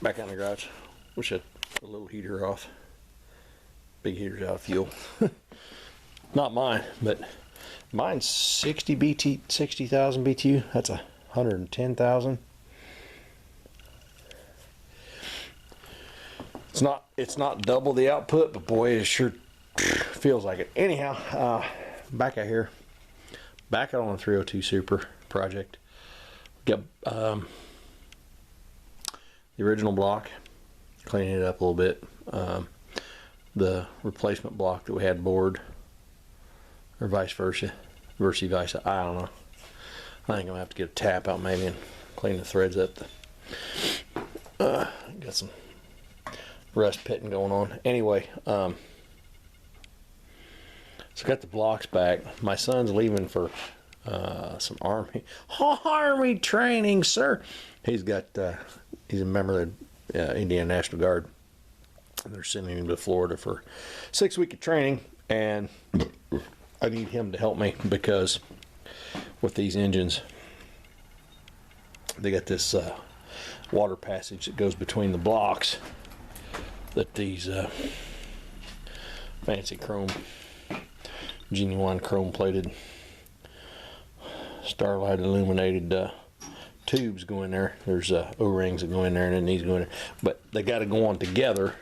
Back out in the garage. Wish I had a little heater off. Big heater's out of fuel. Not mine, but mine's 60,000 BTU. That's 110,000. It's not double the output, but boy, it sure feels like it. Anyhow, back out here, back out on the 302 Super project. Got the original block, cleaning it up a little bit. The replacement block that we had bored, or vice versa, I don't know. I think I'm gonna have to get a tap out maybe and clean the threads up. Got some rust pitting going on. Anyway, so got the blocks back. My son's leaving for some army training, sir. He's a member of the Indiana National Guard. And they're sending him to Florida for 6 weeks of training, and I need him to help me because with these engines, they got this water passage that goes between the blocks that these fancy chrome, genuine chrome plated starlight illuminated tubes go in there. There's O-rings that go in there, and then these go in there, but they got to go on together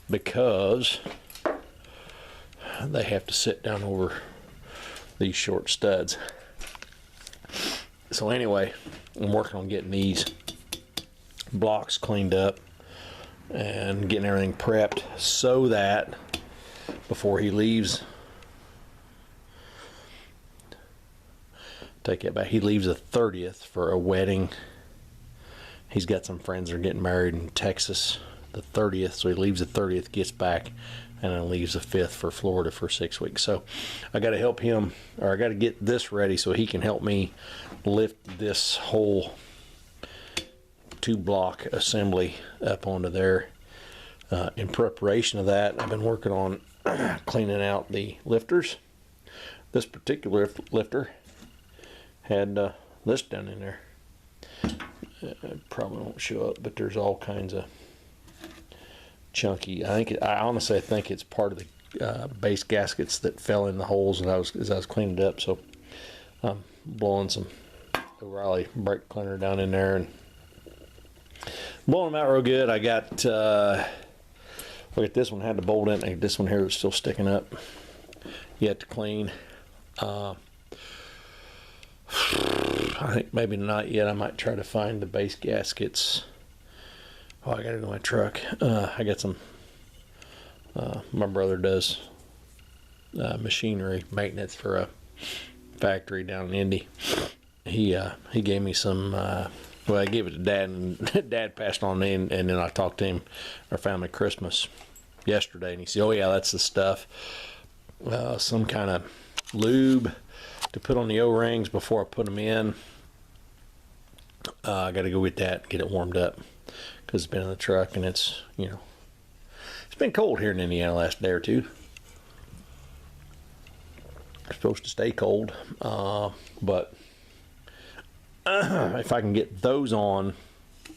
because they have to sit down over these short studs. So anyway, I'm working on getting these blocks cleaned up and getting everything prepped so that before he leaves, take it back, he leaves the 30th for a wedding. He's got some friends that are getting married in Texas the 30th, so he leaves the 30th, gets back, and then leaves the 5th for Florida for 6 weeks. So I got to help him, or I got to get this ready so he can help me lift this whole 2-block assembly up onto there. In preparation of that, I've been working on cleaning out the lifters. This particular lifter had this down in there. It probably won't show up, but there's all kinds of chunky. I honestly think it's part of the base gaskets that fell in the holes as I was cleaning it up. So I'm blowing some O'Reilly brake cleaner down in there and blowing them out real good. I got look at this one, had to bolt in, and this one here is still sticking up yet to clean. I think maybe not yet. I might try to find the base gaskets. Oh, I gotta go to my truck. I got some, my brother does machinery maintenance for a factory down in Indy. He gave me some, well, I gave it to Dad, and Dad passed on me, and then I talked to him, our family Christmas yesterday, and he said, oh yeah, that's the stuff. Some kind of lube to put on the O-rings before I put them in. I gotta go get that, get it warmed up, because it's been in the truck, and it's, you know, it's been cold here in Indiana the last day or two. It's supposed to stay cold, but if I can get those on, get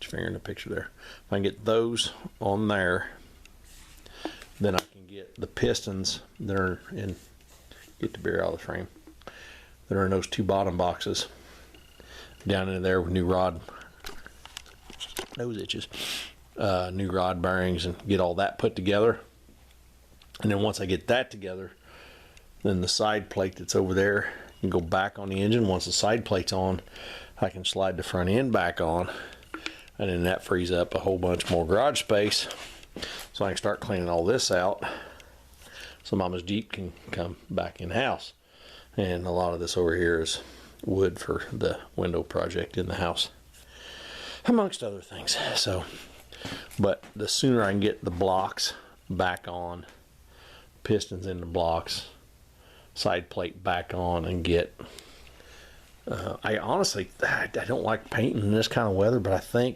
your finger in the picture there, if I can get those on there, then I can get the pistons that are in, get the beer out of the frame, that are in those 2 bottom boxes down into there with new rod, nose itches, new rod bearings, and get all that put together. And then once I get that together, then the side plate that's over there can go back on the engine. Once the side plate's on, I can slide the front end back on, and then that frees up a whole bunch more garage space, so I can start cleaning all this out so Mama's Jeep can come back in the house. And a lot of this over here is wood for the window project in the house, amongst other things. So, but the sooner I can get the blocks back on, pistons in the blocks, side plate back on, and get I don't like painting in this kind of weather, but I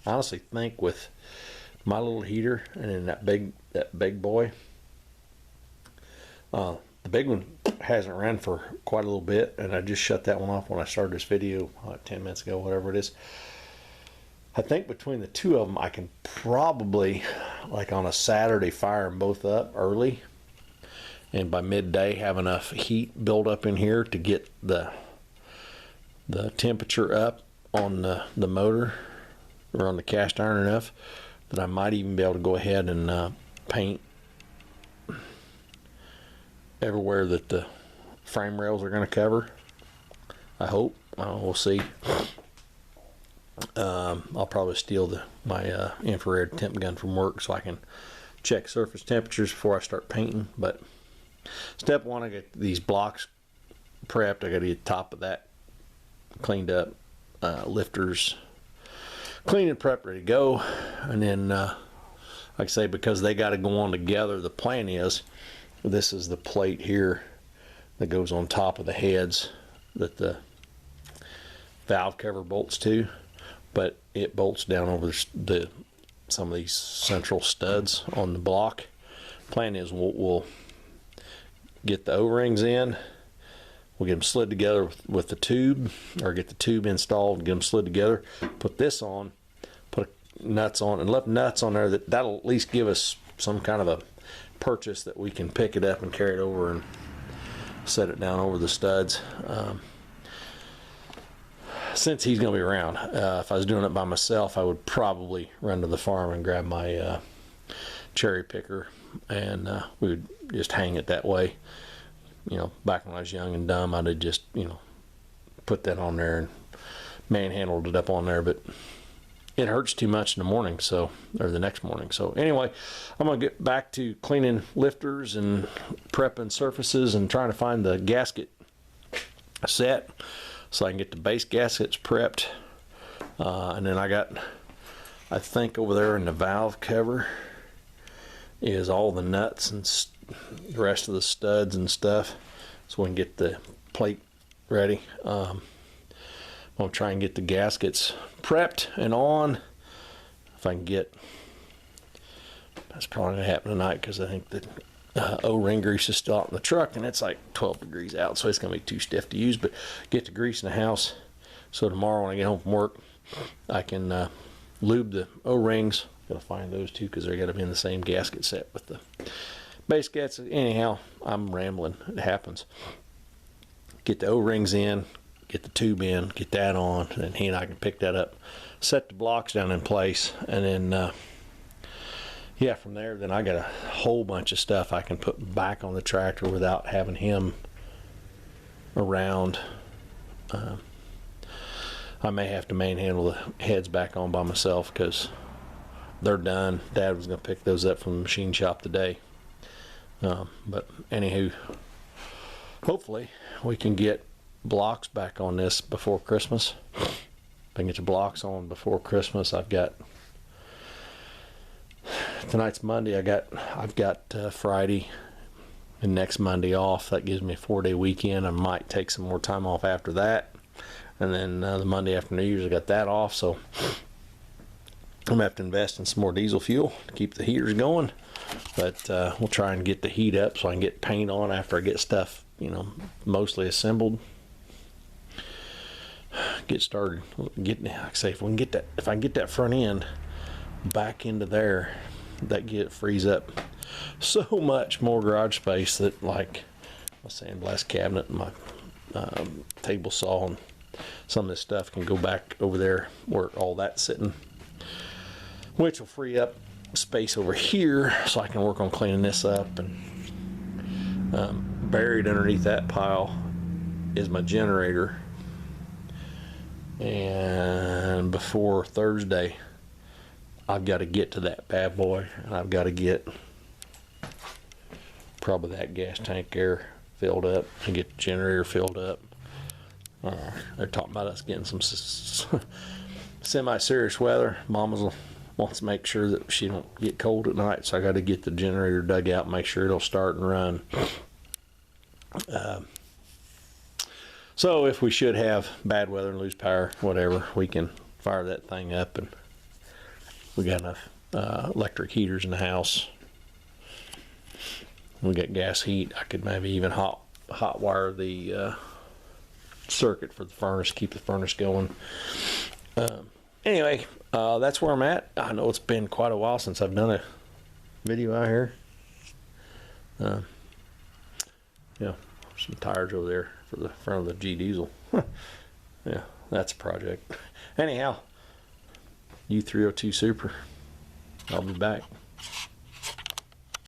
honestly think with my little heater and then that big boy, the big one hasn't ran for quite a little bit, and I just shut that one off when I started this video 10 minutes ago, whatever it is. I think between the two of them, I can probably, like on a Saturday, fire them both up early, and by midday have enough heat build up in here to get the temperature up on the motor or on the cast iron enough that I might even be able to go ahead and paint everywhere that the frame rails are going to cover. I hope. We'll see. I'll probably steal my infrared temp gun from work so I can check surface temperatures before I start painting. But step one, I get these blocks prepped. I got to get the top of that cleaned up, lifters clean and prepped, ready to go. And then like I say, because they got to go on together, the plan is this is the plate here that goes on top of the heads that the valve cover bolts to, but it bolts down over some of these central studs on the block. Plan is we'll get the O-rings in, we'll get them slid together with the tube, or get the tube installed, get them slid together, put this on, put nuts on, and left nuts on there that'll at least give us some kind of a purchase that we can pick it up and carry it over and set it down over the studs. Since he's going to be around, if I was doing it by myself, I would probably run to the farm and grab my cherry picker, and we would just hang it that way. You know, back when I was young and dumb, I'd have just, you know, put that on there and manhandled it up on there, but it hurts too much in the morning, so, or the next morning. So anyway, I'm going to get back to cleaning lifters and prepping surfaces and trying to find the gasket set so I can get the base gaskets prepped. And then I think over there in the valve cover is all the nuts and the rest of the studs and stuff, so we can get the plate ready. I'm going to try and get the gaskets prepped and on. If I can get, that's probably going to happen tonight because I think the O-ring grease is still out in the truck and it's like 12 degrees out, so it's going to be too stiff to use. But get the grease in the house so tomorrow when I get home from work, I can lube the O-rings. Gotta find those two because they're got to be in the same gasket set with the base gaskets. Anyhow, I'm rambling. It happens. Get the O-rings in, get the tube in, get that on, and he and I can pick that up, set the blocks down in place, and then yeah, from there then I got a whole bunch of stuff I can put back on the tractor without having him around. I may have to manhandle the heads back on by myself because they're done. Dad was going to pick those up from the machine shop today. But anywho, hopefully we can get blocks back on this before Christmas. If I can get the blocks on before Christmas, I've got, tonight's Monday, I've got Friday and next Monday off. That gives me a 4-day weekend. I might take some more time off after that. And then the Monday after New Year's, I got that off. So I'm going to have to invest in some more diesel fuel to keep the heaters going. But we'll try and get the heat up so I can get paint on after I get stuff, you know, mostly assembled. Get started. Like I say, if we can get that, if I can get that front end back into there, that frees up so much more garage space that, like my sandblast cabinet and my table saw and some of this stuff can go back over there where all that's sitting, which will free up space over here so I can work on cleaning this up. And buried underneath that pile is my generator, and before Thursday I've got to get to that bad boy, and I've got to get probably that gas tank air filled up and get the generator filled up. They're talking about us getting some semi-serious weather. Mama wants to make sure that she don't get cold at night, so I got to get the generator dug out and make sure it'll start and run. So if we should have bad weather and lose power, whatever, we can fire that thing up, and we got enough electric heaters in the house. We got gas heat. I could maybe even hot wire the circuit for the furnace, keep the furnace going. Anyway, That's where I'm at. I know it's been quite a while since I've done a video out here. Yeah, some tires over there for the front of the G diesel. Yeah, that's a project. Anyhow, U302 Super. I'll be back.